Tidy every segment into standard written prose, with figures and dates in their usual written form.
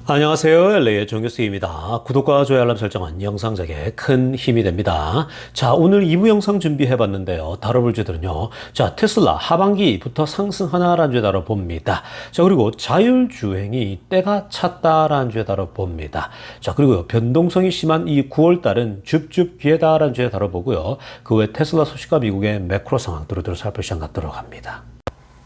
안녕하세요. LA의 정교수입니다. 구독과 좋아요 알람 설정은 영상 제작에 큰 힘이 됩니다. 자, 오늘 2부 영상 준비해 봤는데요. 다뤄볼 주들은요. 자, 테슬라 하반기부터 상승하나라는 주에 다뤄봅니다. 자, 그리고 자율주행이 때가 찼다라는 주에 다뤄봅니다. 자, 그리고 변동성이 심한 이 9월달은 줍줍 기회다라는 주에 다뤄보고요. 그 외 테슬라 소식과 미국의 매크로 상황 두루두루 살필 시간 갖도록 합니다.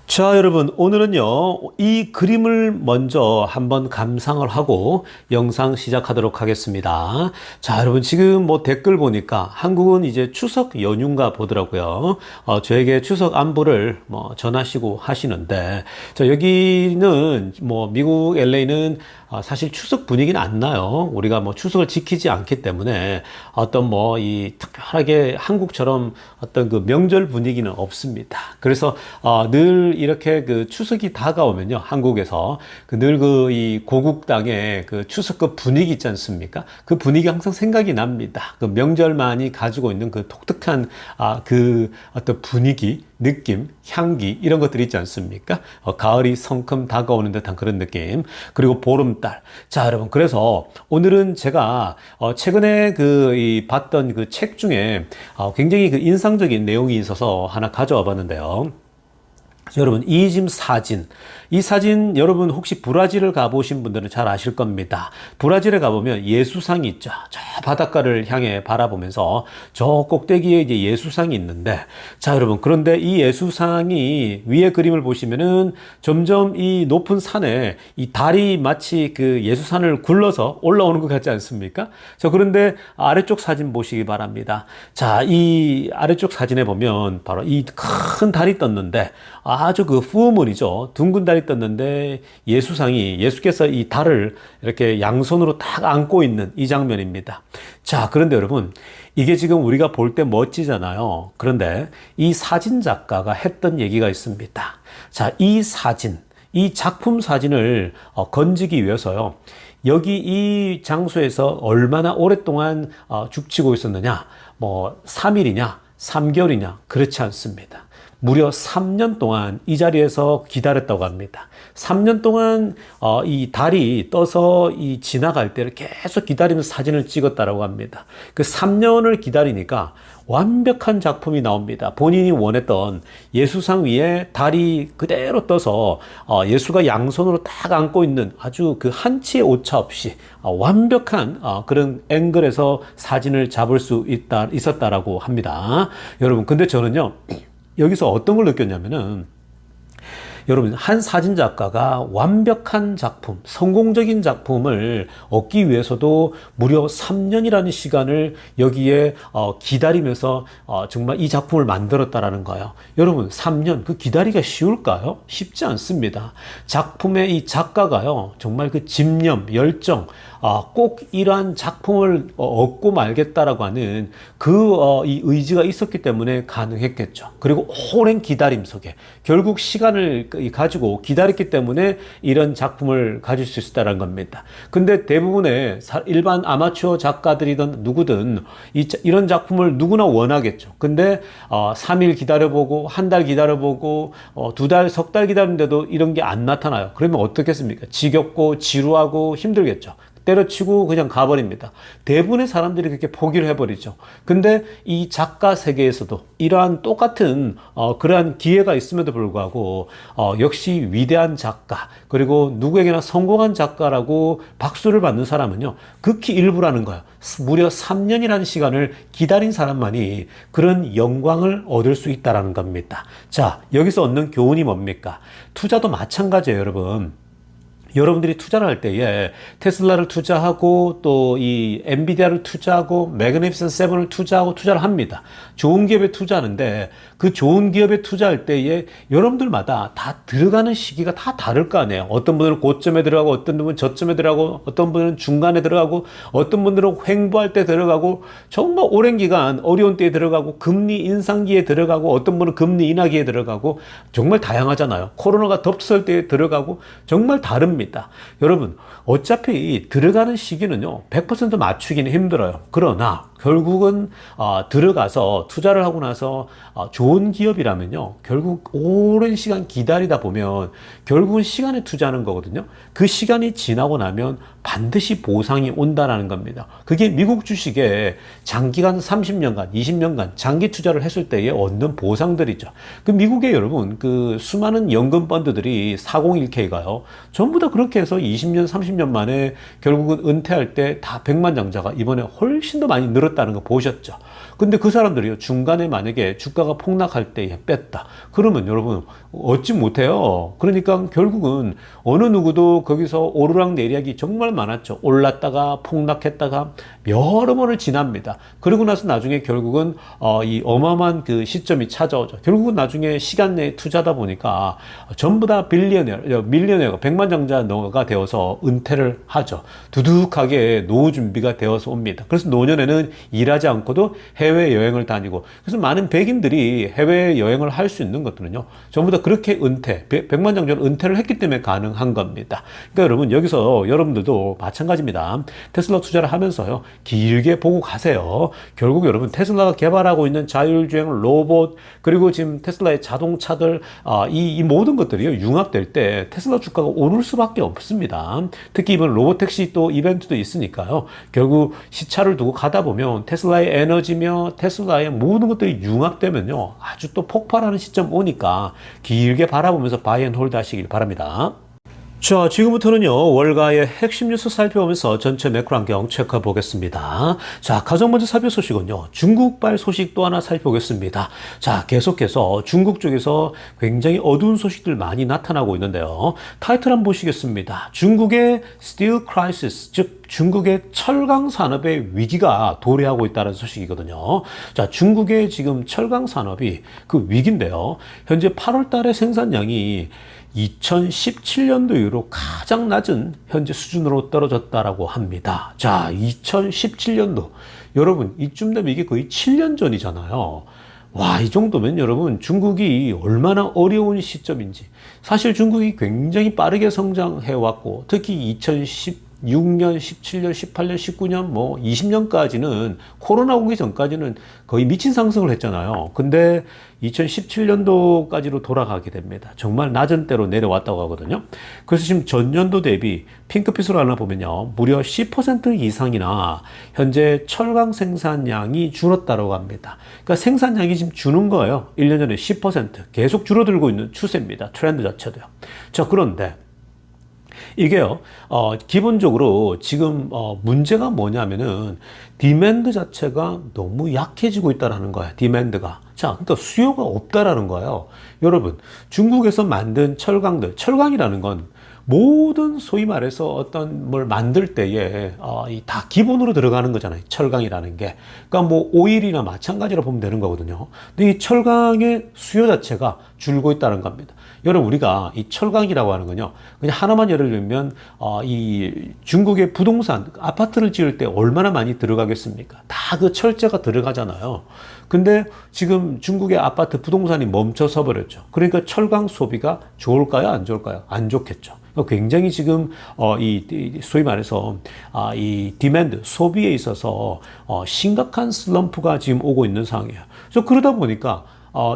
자, 여러분, 오늘은요, 이 그림을 먼저 한번 감상을 하고 영상 시작하도록 하겠습니다. 자, 여러분, 지금 뭐 댓글 보니까 한국은 이제 추석 연휴인가 보더라고요. 저에게 추석 안부를 뭐 전하시고 하시는데, 자, 여기는 뭐 미국 LA는 사실 추석 분위기는 안 나요. 우리가 뭐 추석을 지키지 않기 때문에 어떤 뭐 이 특별하게 한국처럼 어떤 그 명절 분위기는 없습니다. 그래서 늘 이렇게 그 추석이 다가오면요, 한국에서 늘 그 이 고국 땅의 그 추석 그 분위기 있지 않습니까? 그 분위기 항상 생각이 납니다. 그 명절만이 가지고 있는 그 독특한 그 어떤 분위기, 느낌, 향기 이런 것들이 있지 않습니까? 가을이 성큼 다가오는 듯한 그런 느낌. 그리고 보름달. 자, 여러분, 그래서 오늘은 제가 최근에 봤던 그 책 중에 굉장히 그 인상적인 내용이 있어서 하나 가져와 봤는데요. 여러분, 이 지금 사진, 이 사진 여러분 혹시 브라질을 가보신 분들은 잘 아실 겁니다. 브라질에 가보면 예수상이 있죠. 저 바닷가를 향해 바라보면서 저 꼭대기에 이제 예수상이 있는데, 자, 여러분, 그런데 이 예수상이 위에 그림을 보시면은 점점 이 높은 산에 이 달이 마치 그 예수산을 굴러서 올라오는 것 같지 않습니까? 자, 그런데 아래쪽 사진 보시기 바랍니다. 자, 이 아래쪽 사진에 보면 바로 이 큰 달이 떴는데 아주 그 fullmoon이죠. 둥근 달이 떴는데 예수께서 이 달을 이렇게 양손으로 딱 안고 있는 이 장면입니다. 자, 그런데 여러분, 이게 지금 우리가 볼 때 멋지잖아요. 그런데 이 사진 작가가 했던 얘기가 있습니다. 자, 이 사진, 이 작품 사진을 건지기 위해서요, 여기 이 장소에서 얼마나 오랫동안 죽치고 있었느냐, 뭐 3일이냐, 3개월이냐, 그렇지 않습니다. 무려 3년 동안 이 자리에서 기다렸다고 합니다. 3년 동안 이 달이 떠서 이 지나갈 때를 계속 기다리면서 사진을 찍었다라고 합니다. 그 3년을 기다리니까 완벽한 작품이 나옵니다. 본인이 원했던 예수상 위에 달이 그대로 떠서 예수가 양손으로 딱 안고 있는 아주 그 한치의 오차 없이 완벽한 그런 앵글에서 사진을 잡을 수 있었다라고 합니다. 여러분, 근데 저는요, 여기서 어떤 걸 느꼈냐면은, 여러분, 한 사진 작가가 완벽한 작품, 성공적인 작품을 얻기 위해서도 무려 3년이라는 시간을 여기에 기다리면서 정말 이 작품을 만들었다라는 거예요. 여러분, 3년 그 기다리기가 쉬울까요? 쉽지 않습니다. 작품의 이 작가가요, 정말 그 집념, 열정, 꼭 이러한 작품을 얻고 말겠다라고 하는 이 의지가 있었기 때문에 가능했겠죠. 그리고 오랜 기다림 속에 결국 시간을 가지고 기다렸기 때문에 이런 작품을 가질 수 있었다는 겁니다. 근데 대부분의 일반 아마추어 작가들이든 누구든 이런 작품을 누구나 원하겠죠. 근데 3일 기다려보고, 한 달 기다려보고, 2달, 석 달 기다리는데도 이런 게 안 나타나요. 그러면 어떻겠습니까? 지겹고 지루하고 힘들겠죠. 때려치고 그냥 가버립니다. 대부분의 사람들이 그렇게 포기를 해버리죠. 근데 이 작가 세계에서도 이러한 똑같은 그러한 기회가 있음에도 불구하고 역시 위대한 작가, 그리고 누구에게나 성공한 작가라고 박수를 받는 사람은요, 극히 일부라는 거예요. 무려 3년이라는 시간을 기다린 사람만이 그런 영광을 얻을 수 있다는 겁니다. 자, 여기서 얻는 교훈이 뭡니까? 투자도 마찬가지예요, 여러분. 여러분들이 투자를 할 때에 테슬라를 투자하고 또 이 엔비디아를 투자하고 매그니피센트 세븐을 투자하고 투자를 합니다. 좋은 기업에 투자하는데 그 좋은 기업에 투자할 때에 여러분들마다 다 들어가는 시기가 다 다를 거 아니에요. 어떤 분들은 고점에 들어가고, 어떤 분은 저점에 들어가고, 어떤 분은 중간에 들어가고, 어떤 분들은 횡보할 때 들어가고, 정말 오랜 기간 어려운 때에 들어가고, 금리 인상기에 들어가고, 어떤 분은 금리 인하기에 들어가고, 정말 다양하잖아요. 코로나가 덮쳤을 때에 들어가고, 정말 다릅니다. 여러분, 어차피 들어가는 시기는요, 100% 맞추기는 힘들어요. 그러나 결국은 들어가서 투자를 하고 나서 좋은 기업이라면요, 결국 오랜 시간 기다리다 보면 결국은 시간에 투자하는 거거든요. 그 시간이 지나고 나면 반드시 보상이 온다라는 겁니다. 그게 미국 주식에 장기간 30년간, 20년간 장기 투자를 했을 때에 얻는 보상들이죠. 그 미국에 여러분 그 수많은 연금 펀드들이 401k가요. 전부 다 그렇게 해서 20년, 30년 만에 결국은 은퇴할 때 다 백만장자가 이번에 훨씬 더 많이 늘었다는 거 보셨죠. 근데 그 사람들이요, 중간에 만약에 주가가 폭락할 때에 뺐다. 그러면 여러분 얻지 못해요. 그러니까 결국은 어느 누구도 거기서 오르락내리락이 정말 많았죠. 올랐다가 폭락했다가 여러 번을 지납니다. 그러고 나서 나중에 결국은 이 어마어마한 그 시점이 찾아오죠. 결국은 나중에 시간 내에 투자다 보니까 전부 다 빌리어네어, 밀리어네어가 백만장자가 되어서 은퇴를 하죠. 두둑하게 노후 준비가 되어서 옵니다. 그래서 노년에는 일하지 않고도 해외여행을 다니고, 그래서 많은 백인들이 해외여행을 할 수 있는 것들은요, 전부 다 그렇게 백만장자는 은퇴를 했기 때문에 가능한 겁니다. 그러니까 여러분, 여기서 여러분들도 마찬가지입니다. 테슬라 투자를 하면서요, 길게 보고 가세요. 결국 여러분, 테슬라가 개발하고 있는 자율주행 로봇, 그리고 지금 테슬라의 자동차들, 이 모든 것들이요, 융합될 때 테슬라 주가가 오를 수밖에 없습니다. 특히 이번 로봇택시 또 이벤트도 있으니까요. 결국 시차를 두고 가다 보면 테슬라의 에너지며 테슬라의 모든 것들이 융합되면요, 아주 또 폭발하는 시점 오니까 길게 바라보면서 바이 앤 홀드 하시길 바랍니다. 자, 지금부터는요, 월가의 핵심 뉴스 살펴보면서 전체 매크로 환경 체크해 보겠습니다. 자, 가장 먼저 살펴볼 소식은요, 중국발 소식 또 하나 살펴보겠습니다. 자, 계속해서 중국 쪽에서 굉장히 어두운 소식들 많이 나타나고 있는데요. 타이틀 한번 보시겠습니다. 중국의 스틸 크라이시스, 즉 중국의 철강 산업의 위기가 도래하고 있다는 소식이거든요. 자, 중국의 지금 철강 산업이 그 위기인데요. 현재 8월 달에 생산량이 2017년도 이후로 가장 낮은 현재 수준으로 떨어졌다라고 합니다. 자, 2017년도. 여러분, 이쯤 되면 이게 거의 7년 전이잖아요. 와, 이 정도면 여러분, 중국이 얼마나 어려운 시점인지. 사실 중국이 굉장히 빠르게 성장해왔고, 특히 2016년, 17년, 18년, 19년, 뭐 20년까지는 코로나 오기 전까지는 거의 미친 상승을 했잖아요. 근데 2017년도까지로 돌아가게 됩니다. 정말 낮은 때로 내려왔다고 하거든요. 그래서 지금 전년도 대비 핑크빛으로 하나 보면요, 무려 10% 이상이나 현재 철강 생산량이 줄었다고 합니다. 그러니까 생산량이 지금 주는 거예요. 1년 전에 10% 계속 줄어들고 있는 추세입니다. 트렌드 자체도요. 자, 그런데 이게요, 기본적으로 지금, 문제가 뭐냐면은, 디맨드 자체가 너무 약해지고 있다라는 거예요. 디맨드가. 자, 그러니까 수요가 없다라는 거예요. 여러분, 중국에서 만든 철강들, 철강이라는 건 모든 소위 말해서 어떤 뭘 만들 때에 다 기본으로 들어가는 거잖아요. 철강이라는 게. 그러니까 뭐 오일이나 마찬가지로 보면 되는 거거든요. 근데 이 철강의 수요 자체가 줄고 있다는 겁니다. 여러분, 우리가 이 철강이라고 하는 건요, 그냥 하나만 예를 들면 이 중국의 부동산 아파트를 지을 때 얼마나 많이 들어가겠습니까? 다 그 철제가 들어가잖아요. 근데 지금 중국의 아파트 부동산이 멈춰서 버렸죠. 그러니까 철강 소비가 좋을까요? 안 좋을까요? 안 좋겠죠. 굉장히 지금 이 소위 말해서 이 디맨드 소비에 있어서 심각한 슬럼프가 지금 오고 있는 상황이에요. 그래서 그러다 보니까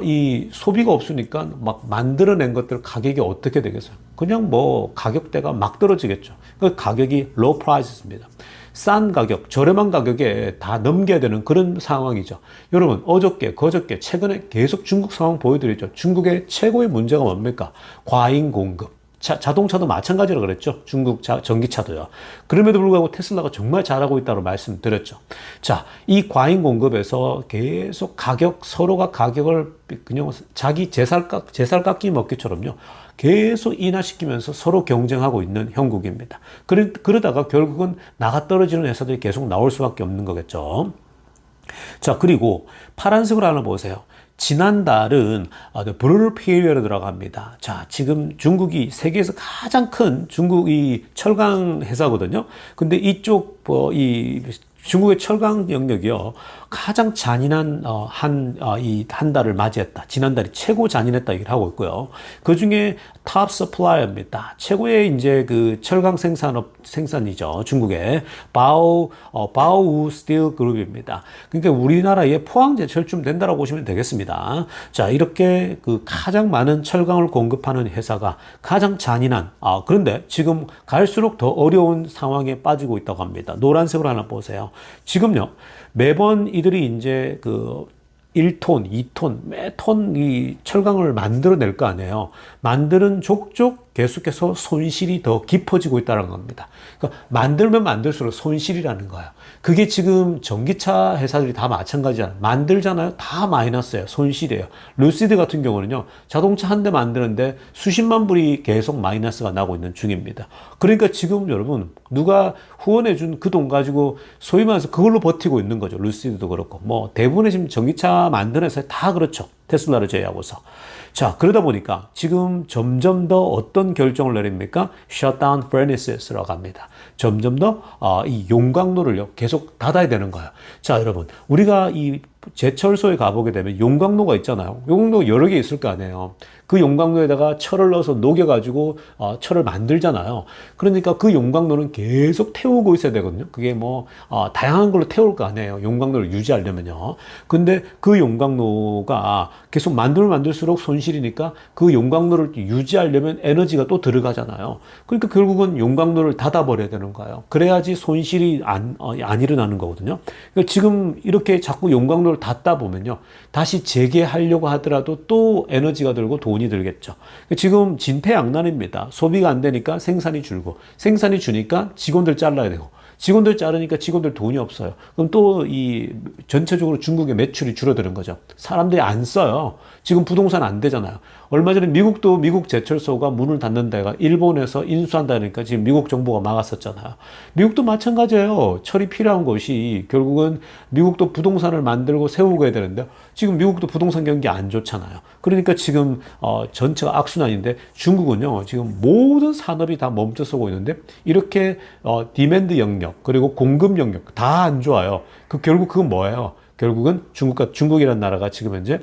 이 소비가 없으니까 막 만들어낸 것들 가격이 어떻게 되겠어요? 그냥 뭐 가격대가 막 떨어지겠죠. 그 가격이 low prices입니다. 싼 가격, 저렴한 가격에 다 넘겨야 되는 그런 상황이죠. 여러분, 어저께, 그저께, 최근에 계속 중국 상황 보여드렸죠. 중국의 최고의 문제가 뭡니까? 과잉 공급. 자동차도 마찬가지로 그랬죠. 중국 전기차도요. 그럼에도 불구하고 테슬라가 정말 잘하고 있다고 말씀드렸죠. 자, 이 과잉 공급에서 계속 서로가 가격을 그냥 자기 제살 깎기 먹기처럼요, 계속 인하시키면서 서로 경쟁하고 있는 형국입니다. 그러다가 결국은 나가 떨어지는 회사들이 계속 나올 수밖에 없는 거겠죠. 자, 그리고 파란색으로 하나 보세요. 지난달은 브루럴 피리어드로 들어갑니다. 자, 지금 중국이 세계에서 가장 큰 중국이 철강 회사거든요. 근데 이쪽 이 중국의 철강 영역이요. 가장 잔인한 이 한 달을 맞이했다. 지난달이 최고 잔인했다 얘기를 하고 있고요. 그 중에 탑 서플라이어입니다. 최고의 이제 그 철강 생산이죠. 중국의 바오우 스틸 그룹입니다. 그러니까 우리나라의 포항제 철쯤 된다라고 보시면 되겠습니다. 자, 이렇게 그 가장 많은 철강을 공급하는 회사가 가장 잔인한 그런데 지금 갈수록 더 어려운 상황에 빠지고 있다고 합니다. 노란색으로 하나 보세요. 지금요, 매번 이들이 이제 그 1톤, 2톤, 매톤 이 철강을 만들어낼 거 아니에요. 만드는 족족 계속해서 손실이 더 깊어지고 있다는 겁니다. 그러니까 만들면 만들수록 손실이라는 거예요. 그게 지금 전기차 회사들이 다 마찬가지잖아요. 만들잖아요. 다 마이너스예요. 손실이에요. 루시드 같은 경우는요, 자동차 한 대 만드는데 수십만 불이 계속 마이너스가 나고 있는 중입니다. 그러니까 지금 여러분, 누가 후원해준 그 돈 가지고 소위 말해서 그걸로 버티고 있는 거죠. 루시드도 그렇고. 뭐 대부분의 지금 전기차 만드는 회사 다 그렇죠. 테슬라를 제외하고서. 자, 그러다 보니까 지금 점점 더 어떤 결정을 내립니까? Shutdown furnaces,라고 합니다. 점점 더 이 용광로를요 계속 닫아야 되는 거예요. 자, 여러분, 우리가 이 제철소에 가보게 되면 용광로가 있잖아요. 용광로 여러 개 있을 거 아니에요. 그 용광로에다가 철을 넣어서 녹여가지고 철을 만들잖아요. 그러니까 그 용광로는 계속 태우고 있어야 되거든요. 그게 뭐 다양한 걸로 태울 거 아니에요. 용광로를 유지하려면요. 근데 그 용광로가 계속 만들면 만들수록 손실이니까 그 용광로를 유지하려면 에너지가 또 들어가잖아요. 그러니까 결국은 용광로를 닫아버려야 되는 거예요. 그래야지 손실이 안 일어나는 거거든요. 그러니까 지금 이렇게 자꾸 용광로를 닫다 보면요, 다시 재개하려고 하더라도 또 에너지가 들고 돈이 들겠죠. 지금 진퇴양난입니다. 소비가 안 되니까 생산이 줄고, 생산이 주니까 직원들 잘라야 되고, 직원들 자르니까 직원들 돈이 없어요. 그럼 또 이 전체적으로 중국의 매출이 줄어드는 거죠. 사람들이 안 써요. 지금 부동산 안 되잖아요. 얼마 전에 미국도 미국 제철소가 문을 닫는 데가 일본에서 인수한다니까 지금 미국 정부가 막았었잖아요. 미국도 마찬가지예요. 철이 필요한 곳이 결국은 미국도 부동산을 만들고 세우고 해야 되는데 지금 미국도 부동산 경기 안 좋잖아요. 그러니까 지금 전체가 악순환인데 중국은요, 지금 모든 산업이 다 멈춰서고 있는데 이렇게 디맨드 영역 그리고 공급 영역 다 안 좋아요. 결국 그건 뭐예요? 결국은 중국이라는 나라가 지금 현재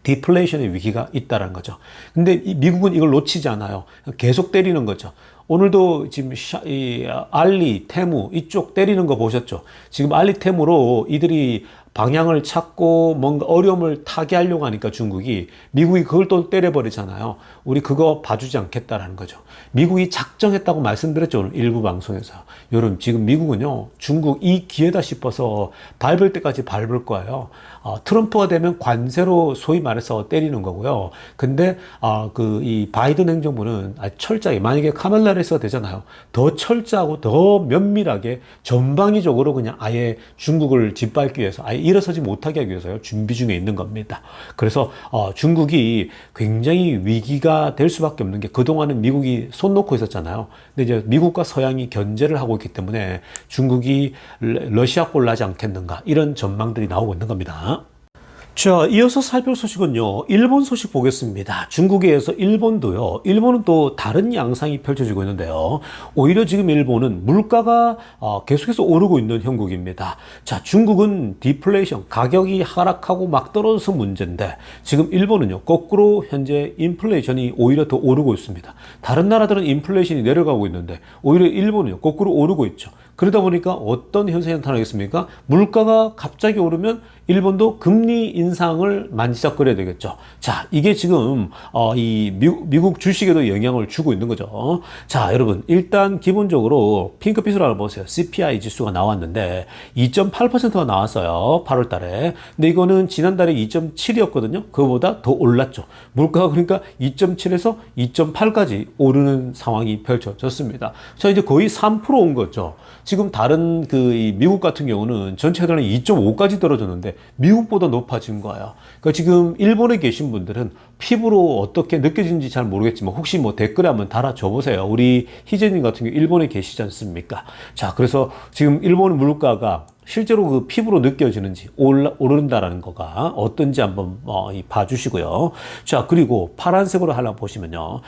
디플레이션의 위기가 있다는 거죠. 근데 미국은 이걸 놓치지 않아요. 계속 때리는 거죠. 오늘도 지금 알리, 테무 이쪽 때리는 거 보셨죠? 지금 알리, 테무로 이들이 방향을 찾고 뭔가 어려움을 타개하려고 하니까 중국이, 미국이 그걸 또 때려버리잖아요. 우리 그거 봐주지 않겠다라는 거죠. 미국이 작정했다고 말씀드렸죠, 오늘 일부 방송에서. 여러분, 지금 미국은요, 중국 이 기회다 싶어서 밟을 때까지 밟을 거예요. 트럼프가 되면 관세로 소위 말해서 때리는 거고요. 근데 이 바이든 행정부는 철저하게, 만약에 카말라 해리스가 되잖아요. 더 철저하고 더 면밀하게 전방위적으로 그냥 아예 중국을 짓밟기 위해서, 아예 일어서지 못하게 하기 위해서요, 준비 중에 있는 겁니다. 그래서 중국이 굉장히 위기가 될 수밖에 없는 게, 그동안은 미국이 손 놓고 있었잖아요. 근데 이제 미국과 서양이 견제를 하고 있기 때문에 중국이 러시아꼴 나지 않겠는가, 이런 전망들이 나오고 있는 겁니다. 자, 이어서 살펴볼 소식은요, 일본 소식 보겠습니다. 중국에서 일본도요, 일본은 또 다른 양상이 펼쳐지고 있는데요. 오히려 지금 일본은 물가가 계속해서 오르고 있는 형국입니다. 자, 중국은 디플레이션, 가격이 하락하고 막 떨어져서 문제인데, 지금 일본은요, 거꾸로 현재 인플레이션이 오히려 더 오르고 있습니다. 다른 나라들은 인플레이션이 내려가고 있는데, 오히려 일본은요, 거꾸로 오르고 있죠. 그러다 보니까 어떤 현상이 나타나겠습니까? 물가가 갑자기 오르면 일본도 금리 인상을 만지작거려야 되겠죠. 자, 이게 지금 이 미국 주식에도 영향을 주고 있는 거죠. 자, 여러분, 일단 기본적으로 핑크빛으로 알아보세요. CPI 지수가 나왔는데 2.8%가 나왔어요, 8월 달에. 근데 이거는 지난달에 2.7이었거든요. 그거보다 더 올랐죠. 물가가 그러니까 2.7에서 2.8까지 오르는 상황이 펼쳐졌습니다. 자, 이제 거의 3%온 거죠. 지금 다른 이 미국 같은 경우는 전체 해당이 2.5까지 떨어졌는데 미국보다 높아진 거예요. 그러니까 지금 일본에 계신 분들은 피부로 어떻게 느껴지는지 잘 모르겠지만 혹시 뭐 댓글에 한번 달아줘 보세요. 우리 희재님 같은 경우 일본에 계시지 않습니까? 자, 그래서 지금 일본 물가가 실제로 그 피부로 느껴지는지 오른다라는 거가 어떤지 한번 봐주시고요. 자, 그리고 파란색으로 하나 보시면요,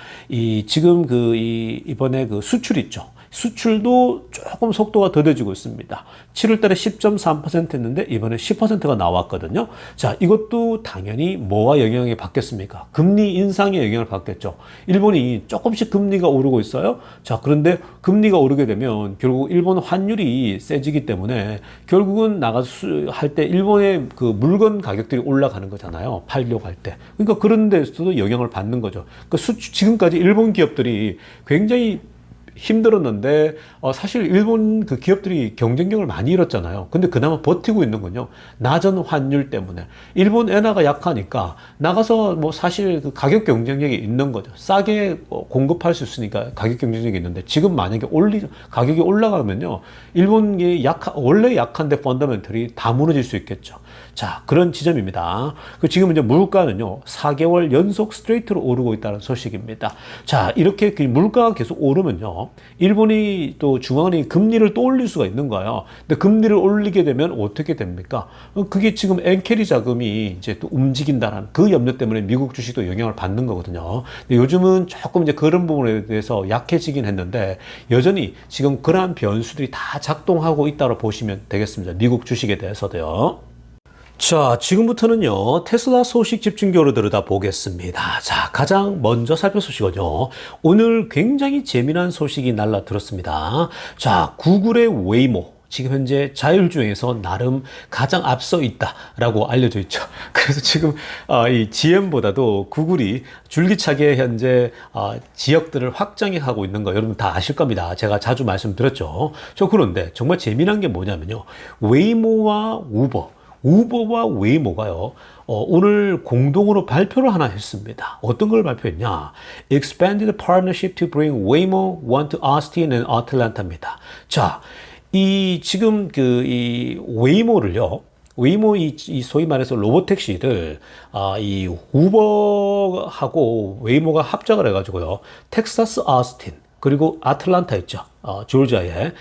지금 이번에 그 수출 있죠. 수출도 조금 속도가 더뎌지고 있습니다. 7월 달에 10.3% 했는데 이번에 10%가 나왔거든요. 자, 이것도 당연히 뭐와 영향이 받겠습니까? 금리 인상에 영향을 받겠죠. 일본이 조금씩 금리가 오르고 있어요. 자, 그런데 금리가 오르게 되면 결국 일본 환율이 세지기 때문에 결국은 나가서 할 때 일본의 그 물건 가격들이 올라가는 거잖아요. 팔려고 할 때. 그러니까 그런 데서도 영향을 받는 거죠. 그러니까 지금까지 일본 기업들이 굉장히 힘들었는데 사실 일본 그 기업들이 경쟁력을 많이 잃었잖아요. 근데 그나마 버티고 있는 건요, 낮은 환율 때문에. 일본 엔화가 약하니까 나가서 뭐 사실 그 가격 경쟁력이 있는 거죠. 싸게 공급할 수 있으니까 가격 경쟁력이 있는데, 지금 만약에 가격이 올라가면요, 일본이 원래 약한데 펀더멘털이 다 무너질 수 있겠죠. 자, 그런 지점입니다. 지금 이제 물가는요, 4개월 연속 스트레이트로 오르고 있다는 소식입니다. 자, 이렇게 그 물가가 계속 오르면요, 일본이 또 중앙은행이 금리를 또 올릴 수가 있는 거예요. 근데 금리를 올리게 되면 어떻게 됩니까? 그게 지금 엔캐리 자금이 이제 또 움직인다는 그 염려 때문에 미국 주식도 영향을 받는 거거든요. 근데 요즘은 조금 이제 그런 부분에 대해서 약해지긴 했는데, 여전히 지금 그러한 변수들이 다 작동하고 있다고 보시면 되겠습니다. 미국 주식에 대해서도요. 자, 지금부터는요, 테슬라 소식 집중적으로 들여다보겠습니다. 자, 가장 먼저 살펴볼 소식은요, 오늘 굉장히 재미난 소식이 날라들었습니다. 자, 구글의 웨이모. 지금 현재 자율 주행에서 나름 가장 앞서 있다라고 알려져 있죠. 그래서 지금 이 GM보다도 구글이 줄기차게 현재 지역들을 확장해 가고 있는 거 여러분 다 아실 겁니다. 제가 자주 말씀드렸죠. 그런데 정말 재미난 게 뭐냐면요, 웨이모와 우버와 웨이모가요, 오늘 공동으로 발표를 하나 했습니다. 어떤 걸 발표했냐? Expanded partnership to bring Waymo one to Austin and Atlanta입니다. 자, 지금 이 웨이모를요, 웨이모 이 소위 말해서 로보택시를 이 우버하고 웨이모가 합작을 해가지고요, 텍사스 아스틴 그리고 아틀란타 있죠. 조지아에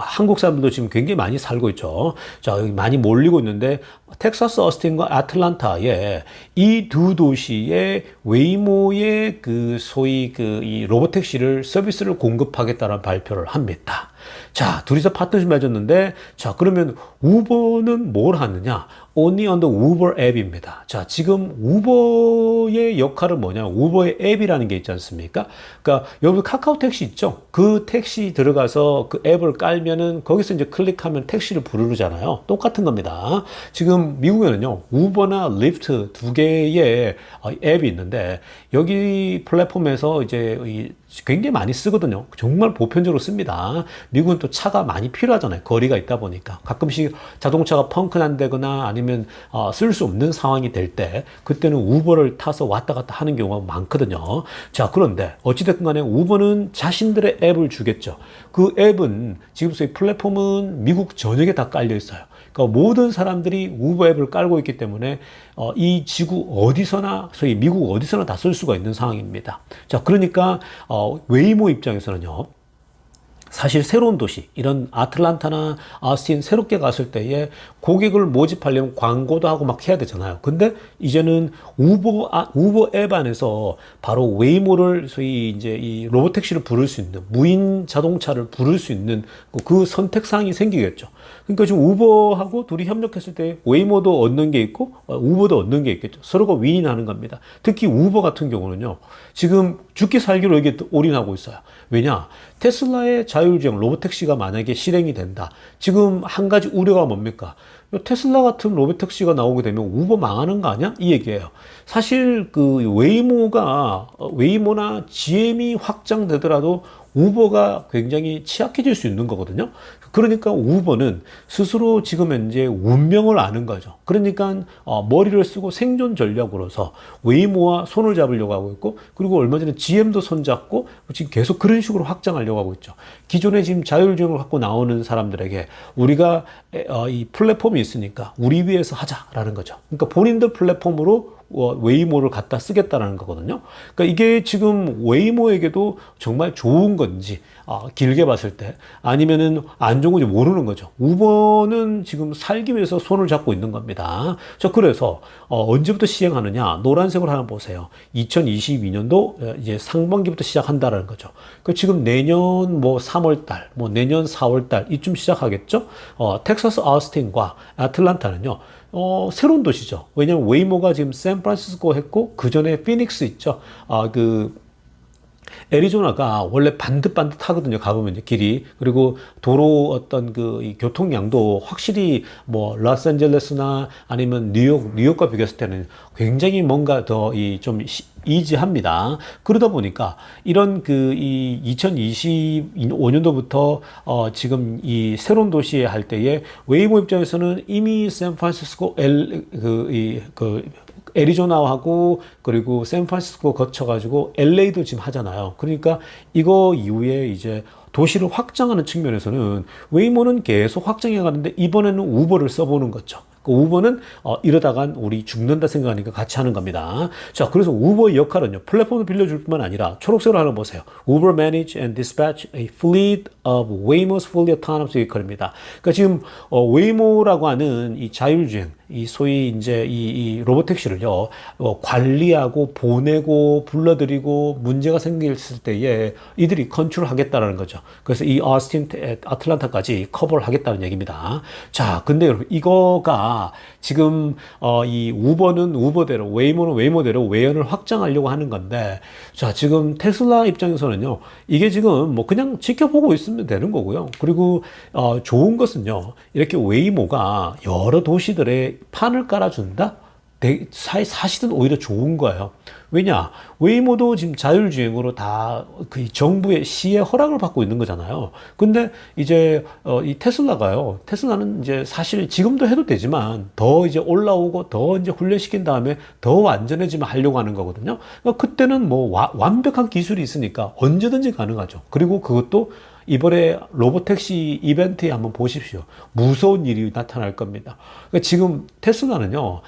한국 사람들도 지금 굉장히 많이 살고 있죠. 자, 여기 많이 몰리고 있는데, 텍사스 어스틴과 아틀란타에 이 두 도시에 웨이모의 그 소위 이 로보택시를 서비스를 공급하겠다는 발표를 합니다. 자, 둘이서 파트너십 맺었는데, 자, 그러면 우버는 뭘 하느냐? Only on the Uber 앱입니다. 자, 지금 우버의 역할은 뭐냐? 우버의 앱이라는 게 있지 않습니까? 그러니까 여러분 카카오 택시 있죠? 그 택시 들어가서 그 앱을 깔면은 거기서 이제 클릭하면 택시를 부르잖아요. 똑같은 겁니다. 지금 미국에는요, 우버나 리프트 두 개의 앱이 있는데, 여기 플랫폼에서 이제 굉장히 많이 쓰거든요. 정말 보편적으로 씁니다. 미국은 또 차가 많이 필요하잖아요. 거리가 있다 보니까. 가끔씩 자동차가 펑크 난다거나 아니면 쓸 수 없는 상황이 될 때, 그때는 우버를 타서 왔다 갔다 하는 경우가 많거든요. 자, 그런데 어찌됐든 간에 우버는 자신들의 앱을 주겠죠. 그 앱은 지금 소위 플랫폼은 미국 전역에 다 깔려 있어요. 그러니까 모든 사람들이 우버 앱을 깔고 있기 때문에 이 지구 어디서나, 소위 미국 어디서나 다 쓸 수가 있는 상황입니다. 자, 그러니까 웨이모 입장에서는요, 사실 새로운 도시, 이런 아틀란타나 아스틴 새롭게 갔을 때에 고객을 모집하려면 광고도 하고 막 해야 되잖아요. 근데 이제는 우버 앱 안에서 바로 웨이모를, 소위 이제 이 로보택시를 부를 수 있는, 무인 자동차를 부를 수 있는 그 선택사항이 생기겠죠. 그러니까 지금 우버하고 둘이 협력했을 때 웨이모도 얻는 게 있고 우버도 얻는 게 있겠죠. 서로가 윈윈하는 겁니다. 특히 우버 같은 경우는요, 지금 죽기 살기로 여기에 올인하고 있어요. 왜냐? 테슬라의 자율주행 로보택시가 만약에 실행이 된다. 지금 한 가지 우려가 뭡니까? 테슬라 같은 로보택시가 나오게 되면 우버 망하는 거 아니야? 이 얘기예요. 사실 그 웨이모나 GM이 확장되더라도 우버가 굉장히 취약해질 수 있는 거거든요. 그러니까 우버는 스스로 지금 현재 운명을 아는 거죠. 그러니까 머리를 쓰고 생존 전략으로서 웨이모와 손을 잡으려고 하고 있고, 그리고 얼마 전에 GM도 손잡고 지금 계속 그런 식으로 확장하려고 하고 있죠. 기존에 지금 자율주행을 갖고 나오는 사람들에게 우리가 이 플랫폼이 있으니까 우리 위해서 하자라는 거죠. 그러니까 본인들 플랫폼으로 웨이모를 갖다 쓰겠다라는 거거든요. 그러니까 이게 지금 웨이모에게도 정말 좋은 건지 길게 봤을 때 아니면은 안 좋은 건지 모르는 거죠. 우버는 지금 살기 위해서 손을 잡고 있는 겁니다. 자, 그래서 언제부터 시행하느냐? 노란색으로 하나 보세요. 2022년도 이제 상반기부터 시작한다라는 거죠. 그 지금 내년 뭐 3월 달, 뭐 내년 4월 달 이쯤 시작하겠죠? 텍사스 아우스틴과 애틀란타는요. 새로운 도시죠. 왜냐면 웨이모가 지금 샌프란시스코 했고 그 전에 피닉스 있죠. 애리조나가 원래 반듯반듯하거든요. 가보면 이제 길이. 그리고 도로 어떤 이 교통량도 확실히 뭐 로스앤젤레스나 아니면 뉴욕과 비교했을 때는 굉장히 뭔가 더 좀 이지합니다. 그러다 보니까 이런 이 2025년도부터 지금 이 새로운 도시에 할 때에 웨이모 입장에서는 이미 샌프란시스코 애리조나하고 그리고 샌프란시스코 거쳐가지고 LA도 지금 하잖아요. 그러니까 이거 이후에 이제 도시를 확장하는 측면에서는 웨이모는 계속 확장해 가는데 이번에는 우버를 써보는 거죠. 그 우버는 이러다간 우리 죽는다 생각하니까 같이 하는 겁니다. 자, 그래서 우버의 역할은요. 플랫폼을 빌려줄 뿐만 아니라 초록색으로 하나 보세요. Uber manage and dispatch a fleet of Waymo's fully autonomous vehicle입니다. 그러니까 지금 웨이모라고 하는 이 자율주행, 이 소위 이제 이 로봇택시를요 관리하고 보내고 불러들이고 문제가 생겼을 때에 이들이 컨트롤하겠다라는 거죠. 그래서 이 어스틴, 아틀란타까지 커버를 하겠다는 얘기입니다. 자, 근데 여러분 이거가 지금 이 우버는 우버대로, 웨이모는 웨이모대로 외연을 확장하려고 하는 건데, 자, 지금 테슬라 입장에서는요 이게 지금 뭐 그냥 지켜보고 있으면 되는 거고요. 그리고 좋은 것은요 이렇게 웨이모가 여러 도시들의 판을 깔아준다? 사실은 오히려 좋은 거예요. 왜냐? 웨이모도 지금 자율주행으로 다 그 정부의 시의 허락을 받고 있는 거잖아요. 근데 이제 이 테슬라는 이제 사실 지금도 해도 되지만 더 이제 올라오고 더 이제 훈련시킨 다음에 더 안전해지면 하려고 하는 거거든요. 그러니까 그때는 뭐 완벽한 기술이 있으니까 언제든지 가능하죠. 그리고 그것도 이번에 로보택시 이벤트에 한번 보십시오. 무서운 일이 나타날 겁니다. 그러니까 지금 테슬라는요,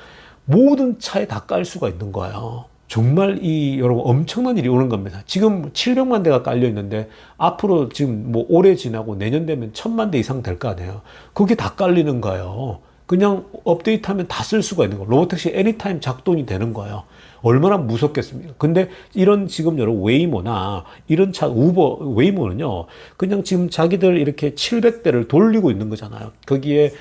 모든 차에 다 깔 수가 있는 거예요. 정말 여러분 엄청난 일이 오는 겁니다. 지금 700만 대가 깔려 있는데 앞으로 지금 뭐 올해 지나고 내년 되면 1000만 대 이상 될 거 아니에요. 그게 다 깔리는 거예요. 그냥 업데이트하면 다 쓸 수가 있는 거예요. 로보택시 애니타임 작동이 되는 거예요. 얼마나 무섭겠습니까? 근데 이런 지금 여러분 웨이모나 이런 차 우버 웨이모는요 그냥 지금 자기들 이렇게 700대를 돌리고 있는 거잖아요. 거기에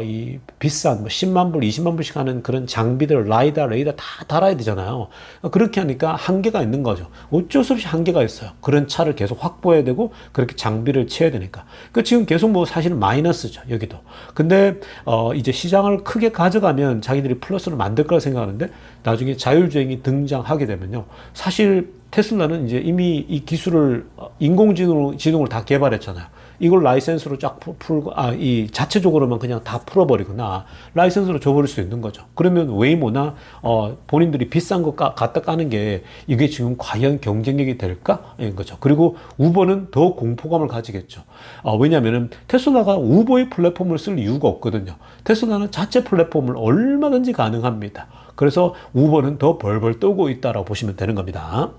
이 비싼 뭐 10만 불, 20만 불씩 하는 그런 장비들 레이더 다 달아야 되잖아요. 그렇게 하니까 한계가 있는 거죠. 어쩔 수 없이 한계가 있어요. 그런 차를 계속 확보해야 되고 그렇게 장비를 채워야 되니까. 그 지금 계속 뭐 사실은 마이너스죠 여기도. 근데 이제 시장을 크게 가져가면 자기들이 플러스를 만들 거라 생각하는데 나중에 자율주행이 등장하게 되면요. 사실 테슬라는 이제 이미 이 기술을 인공지능을 다 개발했잖아요. 이걸 라이센스로 쫙 풀고, 이 자체적으로만 그냥 다 풀어버리거나 라이센스로 줘버릴 수 있는 거죠. 그러면 웨이모나, 본인들이 비싼 거 갖다 까는 게 이게 지금 과연 경쟁력이 될까? 인 거죠. 그리고 우버는 더 공포감을 가지겠죠. 왜냐면은 테슬라가 우버의 플랫폼을 쓸 이유가 없거든요. 테슬라는 자체 플랫폼을 얼마든지 가능합니다. 그래서 우버는 더 벌벌 떠고 있다라고 보시면 되는 겁니다.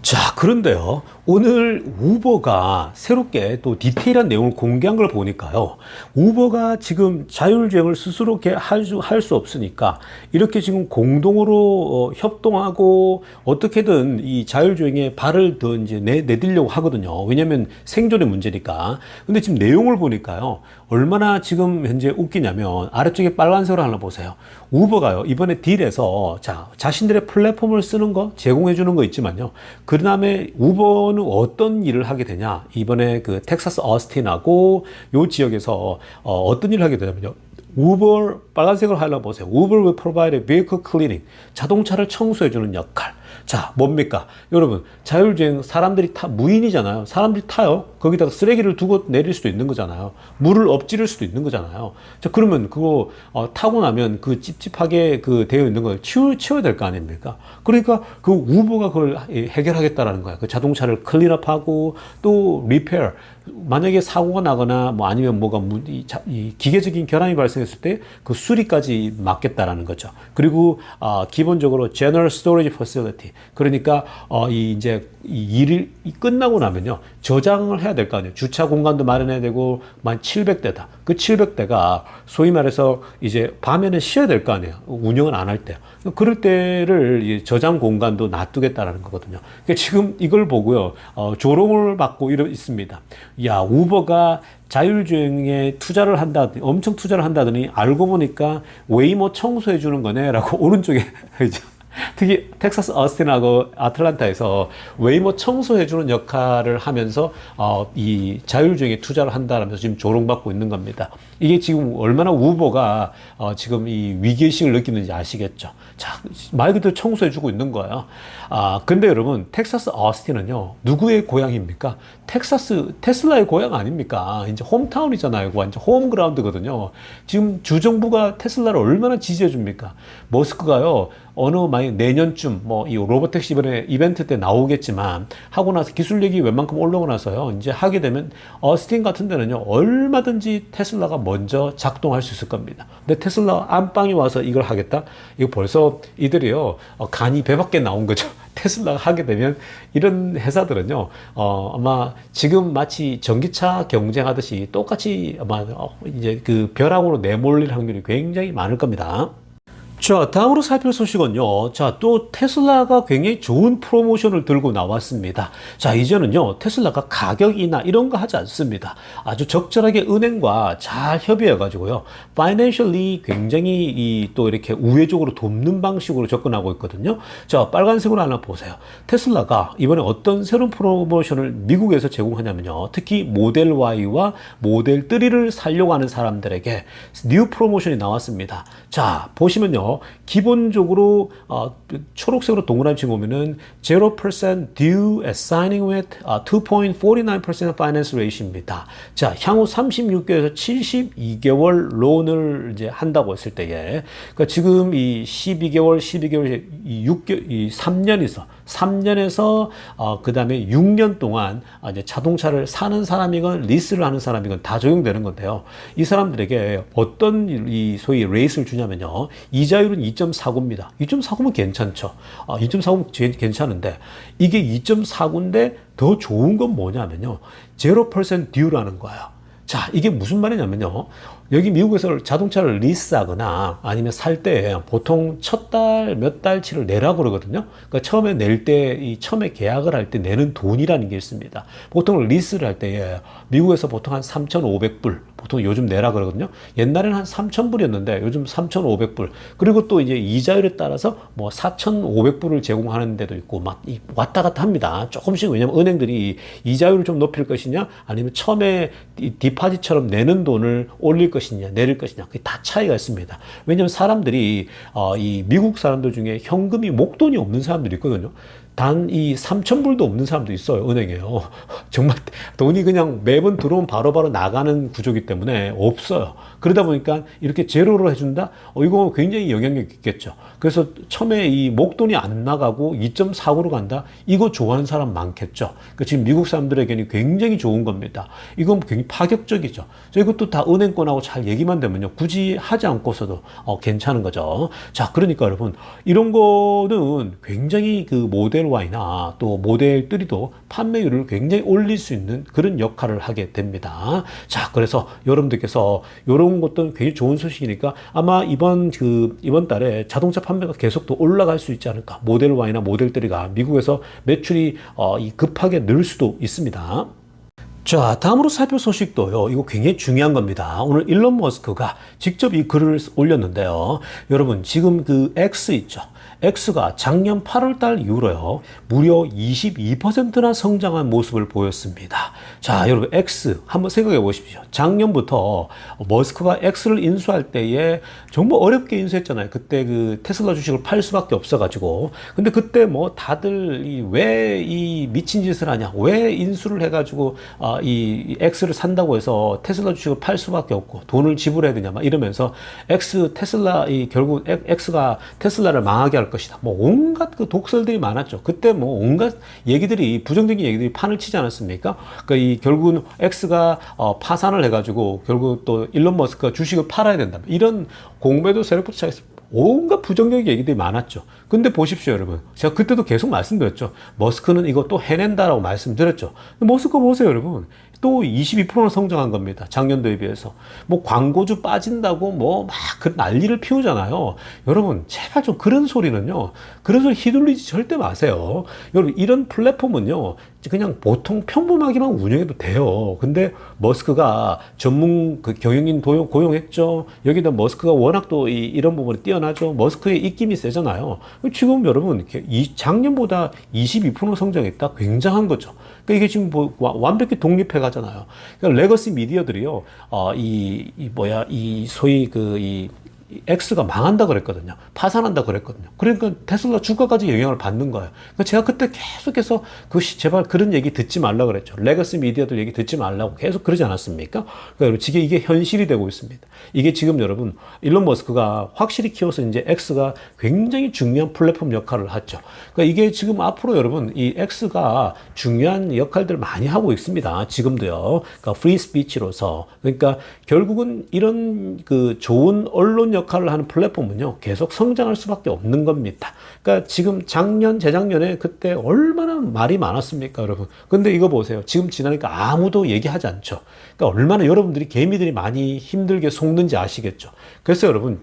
자, 그런데요. 오늘 우버가 새롭게 또 디테일한 내용을 공개한 걸 보니까요. 우버가 지금 자율주행을 스스로 할 수 없으니까 이렇게 지금 공동으로 협동하고 어떻게든 이 자율주행에 발을 더 이제 내디려고 하거든요. 왜냐면 생존의 문제니까. 근데 지금 내용을 보니까요. 얼마나 지금 현재 웃기냐면 아래쪽에 빨간색으로 하나 보세요. 우버가요. 이번에 딜에서 자신들의 플랫폼을 쓰는 거 제공해 주는 거 있지만요. 그 다음에 우버는 어떤 일을 하게 되냐? 이번에 그 텍사스 어스틴하고 요 지역에서 어떤 일을 하게 되냐면요. 우버 빨간색으로 하나 보세요. Uber will provide a vehicle cleaning. 자동차를 청소해 주는 역할. 자, 뭡니까? 여러분, 자율주행 사람들이 무인이잖아요. 사람들이 타요. 거기다가 쓰레기를 두고 내릴 수도 있는 거잖아요. 물을 엎지를 수도 있는 거잖아요. 자, 그러면 그거 타고 나면 그 찝찝하게 되어 있는 걸 치워야 될 거 아닙니까? 그러니까 그 우버가 그걸 해결하겠다라는 거야. 그 자동차를 클린업하고 또 리페어, 만약에 사고가 나거나 뭐 아니면 뭐가 이 기계적인 결함이 발생했을 때 그 수리까지 맡겠다라는 거죠. 그리고 기본적으로 General Storage Facility, 그러니까 이 이제 이 일이 끝나고 나면요 저장을 해야 될 거 아니에요. 주차 공간도 마련해야 되고 만 700대다. 그 700대가 소위 말해서 이제 밤에는 쉬어야 될 거 아니에요. 운영을 안 할 때. 그럴 때를 저장 공간도 놔두겠다라는 거거든요. 그러니까 지금 이걸 보고요 조롱을 받고 있습니다. 야, 우버가 자율주행에 투자를 한다더니 엄청 투자를 한다더니 알고 보니까 웨이모 청소해 주는 거네라고 오른쪽에 특히 텍사스 어스틴하고 아틀란타에서 웨이모 청소해주는 역할을 하면서 이 자율주행에 투자를 한다라면서 지금 조롱받고 있는 겁니다. 이게 지금 얼마나 우버가 지금 이 위기의식을 느끼는지 아시겠죠? 자, 말 그대로 청소해주고 있는 거예요. 근데 여러분, 텍사스 어스틴은요, 누구의 고향입니까? 테슬라의 고향 아닙니까? 이제 홈타운이잖아요. 완전 홈그라운드거든요. 지금 주정부가 테슬라를 얼마나 지지해줍니까? 머스크가요, 만약 내년쯤 이 로보택시 이번에 이벤트 때 나오겠지만 하고 나서 기술력이 웬만큼 올라오고 나서요 이제 하게 되면 어스틴 같은 데는요 얼마든지 테슬라가 먼저 작동할 수 있을 겁니다. 근데 테슬라 안방에 와서 이걸 하겠다? 이거 벌써 이들이요 간이 배 밖에 나온 거죠. 테슬라가 하게 되면 이런 회사들은요 아마 지금 마치 전기차 경쟁하듯이 똑같이 아마 이제 그 벼락으로 내몰릴 확률이 굉장히 많을 겁니다. 자, 다음으로 살펴볼 소식은요. 자, 또 테슬라가 굉장히 좋은 프로모션을 들고 나왔습니다. 자, 이제는요, 테슬라가 가격 인하 이런 거 하지 않습니다. 아주 적절하게 은행과 잘 협의해가지고요, 파이낸셜리 굉장히 또 이렇게 우회적으로 돕는 방식으로 접근하고 있거든요. 자, 빨간색으로 하나 보세요. 테슬라가 이번에 어떤 새로운 프로모션을 미국에서 제공하냐면요. 특히 모델 Y와 모델 3를 살려고 하는 사람들에게 뉴 프로모션이 나왔습니다. 자, 보시면요. 기본적으로 초록색으로 동그라미 친 보면은 0% due at signing with 2.49% finance rate입니다. 자, 향후 36개월에서 72개월 론을 이제 한다고 했을 때에, 그러니까 지금 이 12개월, 이 3년에서 그 다음에 6년 동안 이제 자동차를 사는 사람이건 리스를 하는 사람이건 다 적용되는 건데요. 이 사람들에게 어떤 이 소위 레이스를 주냐면요. 이자율은 2.49입니다. 2.49면 괜찮죠. 2.49면 괜찮은데 이게 2.49인데 더 좋은 건 뭐냐면요. 0% due라는 거예요. 자, 이게 무슨 말이냐면요. 여기 미국에서 자동차를 리스하거나 아니면 살 때 보통 첫 달, 몇 달치를 내라고 그러거든요. 그러니까 처음에 낼 때, 처음에 계약을 할 때 내는 돈이라는 게 있습니다. 보통 리스를 할 때 미국에서 보통 한 3,500불, 보통 요즘 내라 그러거든요. 옛날에는 한 3,000불이었는데 요즘 3,500불. 그리고 또 이제 이자율에 따라서 뭐 4,500불을 제공하는 데도 있고 막 왔다 갔다 합니다. 조금씩. 왜냐면 은행들이 이자율을 좀 높일 것이냐 아니면 처음에 디파짓처럼 내는 돈을 올릴 것이냐 내릴 것이냐, 그게 다 차이가 있습니다. 왜냐하면 사람들이 이 미국 사람들 중에 현금이 목돈이 없는 사람들이 있거든요. 단 이 3,000불도 없는 사람도 있어요. 은행에요. 정말 돈이 그냥 매번 들어오면 바로바로 나가는 구조이기 때문에 없어요. 그러다 보니까 이렇게 제로로 해준다? 이거 굉장히 영향력이 있겠죠. 그래서 처음에 이 목돈이 안 나가고 2.49로 간다? 이거 좋아하는 사람 많겠죠. 그러니까 지금 미국 사람들에게는 굉장히 좋은 겁니다. 이건 굉장히 파격적이죠. 이것도 다 은행권하고 잘 얘기만 되면요. 굳이 하지 않고서도 괜찮은 거죠. 자, 그러니까 여러분, 이런 거는 굉장히 그 모델 Y나 또 모델 3도 판매율을 굉장히 올릴 수 있는 그런 역할을 하게 됩니다. 자, 그래서 여러분들께서 이런 것도 굉장히 좋은 소식이니까 아마 이번 달에 자동차 판매가 계속 더 올라갈 수 있지 않을까. 모델 Y나 모델 3가 미국에서 매출이 급하게 늘 수도 있습니다. 자, 다음으로 살펴볼 소식도요. 이거 굉장히 중요한 겁니다. 오늘 일론 머스크가 직접 이 글을 올렸는데요. 여러분, 지금 그 X 있죠. X가 작년 8월 달 이후로요. 무려 22%나 성장한 모습을 보였습니다. 자, 여러분, X 한번 생각해 보십시오. 작년부터 머스크가 X를 인수할 때에 정말 어렵게 인수했잖아요. 그때 그 테슬라 주식을 팔 수밖에 없어가지고. 근데 그때 뭐 다들 왜 이 미친 짓을 하냐, 왜 인수를 해가지고 이 X를 산다고 해서 테슬라 주식을 팔 수밖에 없고 돈을 지불해야 되냐 막 이러면서 결국 X가 테슬라를 망하게 할 할 것이다. 뭐 온갖 그 독설들이 많았죠. 그때 뭐 온갖 얘기들이 부정적인 얘기들이 판을 치지 않았습니까? 그러니까 이 결국은 X가 파산을 해가지고 결국 또 일론 머스크가 주식을 팔아야 된다. 이런 공매도 세력부터 시작해서 온갖 부정적인 얘기들이 많았죠. 근데 보십시오, 여러분. 제가 그때도 계속 말씀드렸죠. 머스크는 이거 또 해낸다라고 말씀드렸죠. 머스크 보세요, 여러분. 또 22%나 성장한 겁니다. 작년도에 비해서. 뭐 광고주 빠진다고 뭐 막 그 난리를 피우잖아요. 여러분, 제발 좀 그런 소리는요. 그런 소리 휘둘리지 절대 마세요. 여러분, 이런 플랫폼은요. 그냥 보통 평범하게만 운영해도 돼요. 근데 머스크가 전문 그 경영인 고용했죠. 여기다 머스크가 워낙 또 이런 부분이 뛰어나죠. 머스크의 입김이 세잖아요. 지금 여러분, 작년보다 22% 성장했다? 굉장한 거죠. 그러니까 이게 지금 뭐 완벽히 독립해 가잖아요. 그러니까 레거시 미디어들이요, 이 소위 X가 망한다 그랬거든요. 파산한다 그랬거든요. 그러니까 테슬라 주가까지 영향을 받는 거예요. 그러니까 제가 그때 계속해서 제발 그런 얘기 듣지 말라 그랬죠. 레거시 미디어들 얘기 듣지 말라고 계속 그러지 않았습니까? 그러니까 지금 이게 현실이 되고 있습니다. 이게 지금 여러분 일론 머스크가 확실히 키워서 이제 X가 굉장히 중요한 플랫폼 역할을 하죠. 그러니까 이게 지금 앞으로 여러분 이 X가 중요한 역할들을 많이 하고 있습니다. 지금도요. 그러니까 프리 스피치로서. 그러니까 결국은 이런 그 좋은 언론 역할을 하는 플랫폼은요, 계속 성장할 수밖에 없는 겁니다. 그러니까 지금 재작년에 그때 얼마나 말이 많았습니까, 여러분? 근데 이거 보세요. 지금 지나니까 아무도 얘기하지 않죠. 그러니까 얼마나 여러분들이 개미들이 많이 힘들게 속는지 아시겠죠. 그래서 여러분,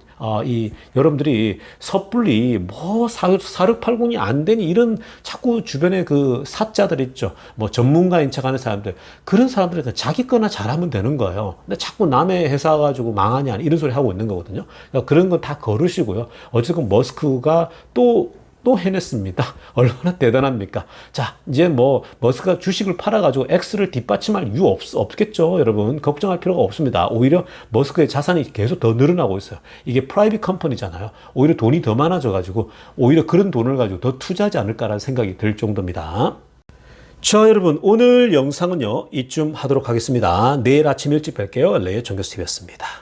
여러분들이 섣불리 뭐 4680이 안 되니 이런 자꾸 주변에 그 사자들 있죠. 뭐 전문가인 척하는 사람들. 그런 사람들은 자기 거나 잘하면 되는 거예요. 근데 자꾸 남의 회사 가지고 망하냐 이런 소리 하고 있는 거거든요. 그러니까 그런 건 다 거르시고요. 어쨌든 머스크가 또 해냈습니다. 얼마나 대단합니까? 자, 이제 뭐 머스크가 주식을 팔아가지고 X를 뒷받침할 이유 없겠죠, 여러분. 걱정할 필요가 없습니다. 오히려 머스크의 자산이 계속 더 늘어나고 있어요. 이게 프라이빗 컴퍼니잖아요. 오히려 돈이 더 많아져가지고 오히려 그런 돈을 가지고 더 투자하지 않을까라는 생각이 들 정도입니다. 자, 여러분, 오늘 영상은요 이쯤 하도록 하겠습니다. 내일 아침 일찍 뵐게요. 레이어 정교수TV였습니다.